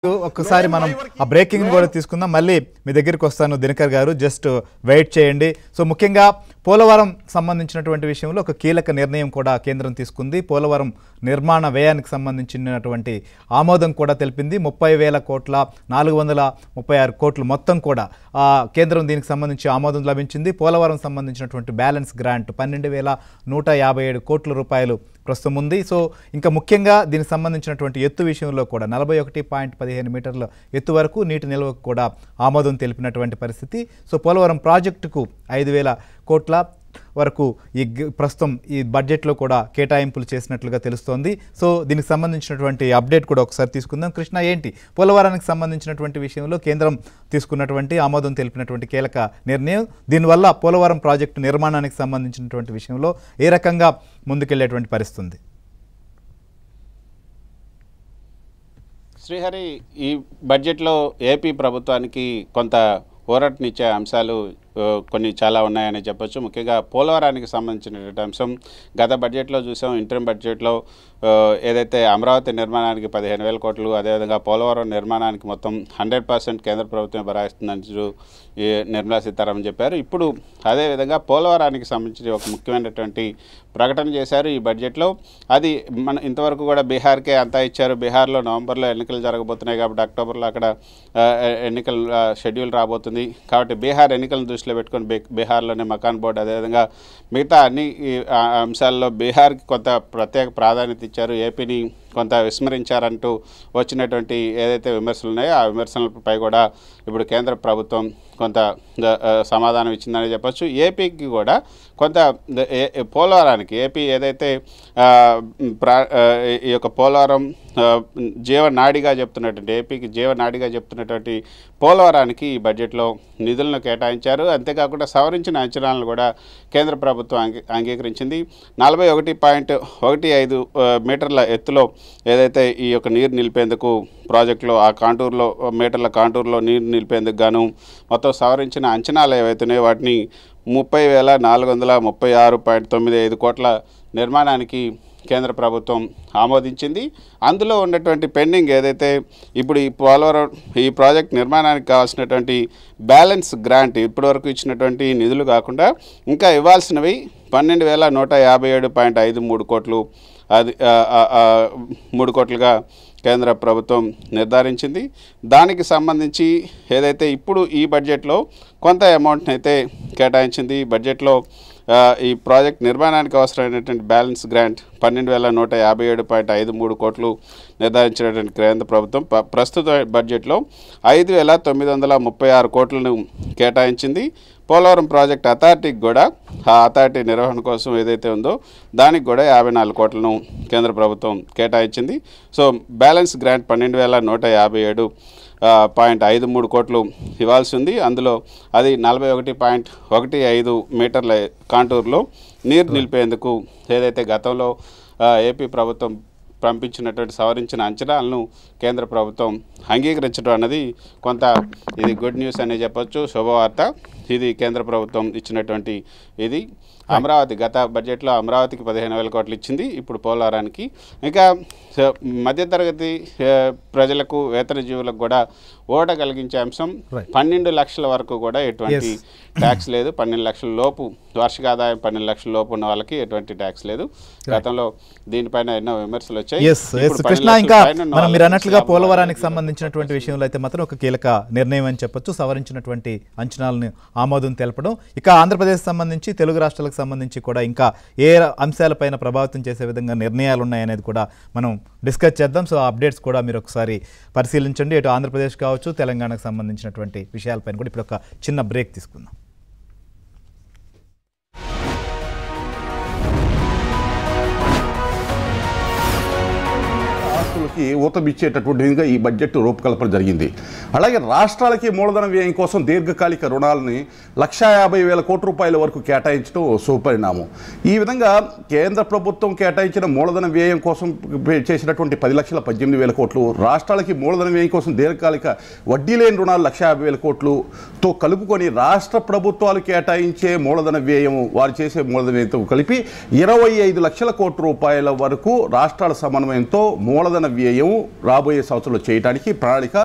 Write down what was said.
ఒక్కసారి మనం ఆ బ్రేకింగ్ కూడా తీసుకుందాం. మళ్ళీ మీ దగ్గరికి వస్తాను దినకర్ గారు, జస్ట్ వెయిట్ చేయండి. సో ముఖ్యంగా పోలవరం సంబంధించినటువంటి విషయంలో ఒక కీలక నిర్ణయం కూడా కేంద్రం తీసుకుంది. పోలవరం నిర్మాణ వ్యయానికి సంబంధించినటువంటి ఆమోదం కూడా తెలిపింది. 30,000 కోట్ల 436 కోట్లు మొత్తం కూడా కేంద్రం దీనికి సంబంధించి ఆమోదం లభించింది. పోలవరం సంబంధించినటువంటి బ్యాలెన్స్ గ్రాంట్ 12,157 కోట్ల రూపాయలు ప్రస్తుతం ఉంది. సో ఇంకా ముఖ్యంగా దీనికి సంబంధించినటువంటి ఎత్తు విషయంలో కూడా 41.15 మీటర్ల ఎత్తు వరకు నీటి నిల్వకు కూడా ఆమోదం తెలిపినటువంటి పరిస్థితి. సో పోలవరం ప్రాజెక్టుకు 5,000 కోట్ల వరకు ప్రస్తుతం ఈ బడ్జెట్లో కూడా కేటాయింపులు చేసినట్లుగా తెలుస్తోంది. సో దీనికి సంబంధించినటువంటి అప్డేట్ కూడా ఒకసారి తీసుకుందాం. కృష్ణ, ఏంటి పోలవరానికి సంబంధించినటువంటి విషయంలో కేంద్రం తీసుకున్నటువంటి ఆమోదం తెలిపినటువంటి కీలక నిర్ణయం, దీనివల్ల పోలవరం ప్రాజెక్టు నిర్మాణానికి సంబంధించినటువంటి విషయంలో ఏ రకంగా ముందుకెళ్లేటువంటి పరిస్థితి ఉంది? శ్రీహరి, ఈ బడ్జెట్లో ఏపీ ప్రభుత్వానికి కొంత ఊరటనిచ్చే అంశాలు కొన్ని చాలా ఉన్నాయని చెప్పొచ్చు. ముఖ్యంగా పోలవరానికి సంబంధించినటువంటి అంశం గత బడ్జెట్లో చూసాం. ఇంటర్మ్ బడ్జెట్లో ఏదైతే అమరావతి నిర్మాణానికి 15,000 కోట్లు, అదేవిధంగా పోలవరం నిర్మాణానికి మొత్తం 100% కేంద్ర ప్రభుత్వం భరాయిస్తుందని నిర్మలా సీతారామన్ చెప్పారు. ఇప్పుడు అదేవిధంగా పోలవరానికి సంబంధించి ఒక ముఖ్యమైనటువంటి ప్రకటన చేశారు ఈ బడ్జెట్లో. అది ఇంతవరకు కూడా బీహార్కే అంతా ఇచ్చారు. బీహార్లో నవంబర్లో ఎన్నికలు జరగబోతున్నాయి కాబట్టి అక్టోబర్లో అక్కడ ఎన్నికల షెడ్యూల్ రాబోతుంది. కాబట్టి బీహార్ ఎన్నికలను దృష్టిలో పెట్టుకొని బీహార్లోనే మకాన్ బోర్డు, అదేవిధంగా మిగతా అన్ని అంశాల్లో బీహార్కి కొంత ప్రత్యేక ప్రాధాన్యత ఇచ్చారు. ఏపీని కొంత విస్మరించారంటూ వచ్చినటువంటి ఏదైతే విమర్శలు ఉన్నాయో ఆ విమర్శలపై కూడా ఇప్పుడు కేంద్ర ప్రభుత్వం కొంత సమాధానం ఇచ్చిందని చెప్పొచ్చు. ఏపీకి కూడా కొంత పోలవరానికి ఏపీ ఏదైతే ఈ యొక్క పోలవరం జీవనాడిగా చెప్తున్నటువంటి ఏపీకి జీవనాడిగా చెప్తున్నటువంటి పోలవరానికి ఈ బడ్జెట్లో నిధులను కేటాయించారు. అంతేకాకుండా సవరించిన అంచనాలను కూడా కేంద్ర ప్రభుత్వం అంగీకరించింది. 41.15 మీటర్ల ఎత్తులో ఏదైతే ఈ యొక్క నీరు నిలిపేందుకు ప్రాజెక్టులో ఆ కాంటూర్లో మీటర్ల కాంటూర్లో నీరు నిలిపేందుకు గాను మొత్తం సవరించిన అంచనాలు ఏవైతున్నాయో వాటిని 30,436.95 కోట్ల నిర్మాణానికి కేంద్ర ప్రభుత్వం ఆమోదించింది. అందులో ఉన్నటువంటి పెండింగ్ ఏదైతే ఇప్పుడు ఈ పోలవరం ఈ ప్రాజెక్ట్ నిర్మాణానికి కావాల్సినటువంటి బ్యాలెన్స్ గ్రాంట్ ఇప్పటివరకు ఇచ్చినటువంటి నిధులు కాకుండా ఇంకా ఇవ్వాల్సినవి 12,157.53 కోట్లు, అది 3 కోట్లుగా కేంద్ర ప్రభుత్వం నిర్ధారించింది. దానికి సంబంధించి ఏదైతే ఇప్పుడు ఈ బడ్జెట్లో కొంత అమౌంట్ని అయితే కేటాయించింది. బడ్జెట్లో ఈ ప్రాజెక్ట్ నిర్మాణానికి అవసరమైనటువంటి బ్యాలెన్స్ గ్రాంట్ 12,157.53 కోట్లు నిర్ధారించినటువంటి కేంద్ర ప్రభుత్వం ప్రస్తుత బడ్జెట్లో 5,936 కోట్లను కేటాయించింది. పోలవరం ప్రాజెక్ట్ అథారిటీకి కూడా ఆ అథారిటీ నిర్వహణ కోసం ఏదైతే ఉందో దానికి కూడా 54 కోట్లను కేంద్ర ప్రభుత్వం కేటాయించింది. సో బ్యాలెన్స్ గ్రాంట్ 12,157.53 కోట్లు ఇవ్వాల్సి ఉంది. అందులో అది 41.15 మీటర్ల కాంటూర్లో నీరు నిలిపేందుకు ఏదైతే గతంలో ఏపీ ప్రభుత్వం పంపించినటువంటి సవరించిన అంచనాలను కేంద్ర ప్రభుత్వం అంగీకరించడం అన్నది కొంత ఇది గుడ్ న్యూస్ అనే చెప్పొచ్చు, శుభవార్త. ఇది కేంద్ర ప్రభుత్వం ఇచ్చినటువంటి ఇది. అమరావతి గత బడ్జెట్లో అమరావతికి 15,000 కోట్లు ఇచ్చింది, ఇప్పుడు పోలవరానికి. ఇంకా మధ్యతరగతి ప్రజలకు వేతన జీవులకు కూడా ఓట కలిగించే అంశం 12 లక్షల వరకు కూడా ఎటువంటి ట్యాక్స్ లేదు. 12 లక్షల లోపు వార్షిక ఆదాయం 12 లక్షల లోపు ఉన్న వాళ్ళకి ఎటువంటి ట్యాక్స్ లేదు. గతంలో దీనిపైన ఎన్నో విమర్శలు వచ్చాయి. కృష్ణ, ఇంకా మనం మీరు అన్నట్లుగా పోలవరానికి సంబంధించినటువంటి విషయంలో అయితే మాత్రం ఒక కీలక నిర్ణయం అని చెప్పొచ్చు. సవరించినటువంటి అంచనాలను ఆమోదం తెలపడం. ఇక ఆంధ్రప్రదేశ్ సంబంధించి తెలుగు రాష్ట్రాలకు సంబంధించి కూడా ఇంకా ఏ అంశాలపైన ప్రభావితం చేసే విధంగా నిర్ణయాలు ఉన్నాయనేది కూడా మనం డిస్కస్ చేద్దాం. సో అప్డేట్స్ కూడా మీరు ఒకసారి పరిశీలించండి. ఇటు ఆంధ్రప్రదేశ్ కావచ్చు, తెలంగాణకు సంబంధించినటువంటి విషయాలపైన కూడా ఇప్పుడు ఒక చిన్న బ్రేక్ తీసుకుందాం. ఊతమిచ్చేటటువంటి విధంగా ఈ బడ్జెట్ రూపకల్పన జరిగింది. అలాగే రాష్ట్రాలకి మూలధన వ్యయం కోసం దీర్ఘకాలిక రుణాలని 1,50,000 కోట్ల రూపాయల వరకు కేటాయించడం సుపరిణామం. ఈ విధంగా కేంద్ర ప్రభుత్వం కేటాయించిన మూలధన వ్యయం కోసం చేసినటువంటి 10,18,000 కోట్లు, రాష్ట్రాలకి మూలధన వ్యయం కోసం దీర్ఘకాలిక వడ్డీ లేని రుణాలు 1,50,000 కోట్లుతో కలుపుకొని రాష్ట్ర ప్రభుత్వాలు కేటాయించే మూలధన వ్యయం వారు చేసే మూలధన వ్యయంతో కలిపి 25 లక్షల కోట్ల రూపాయల వరకు రాష్ట్రాల సమన్వయంతో మూలధన వ్యయం రాబోయే సంవత్సరంలో చేయడానికి ప్రణాళిక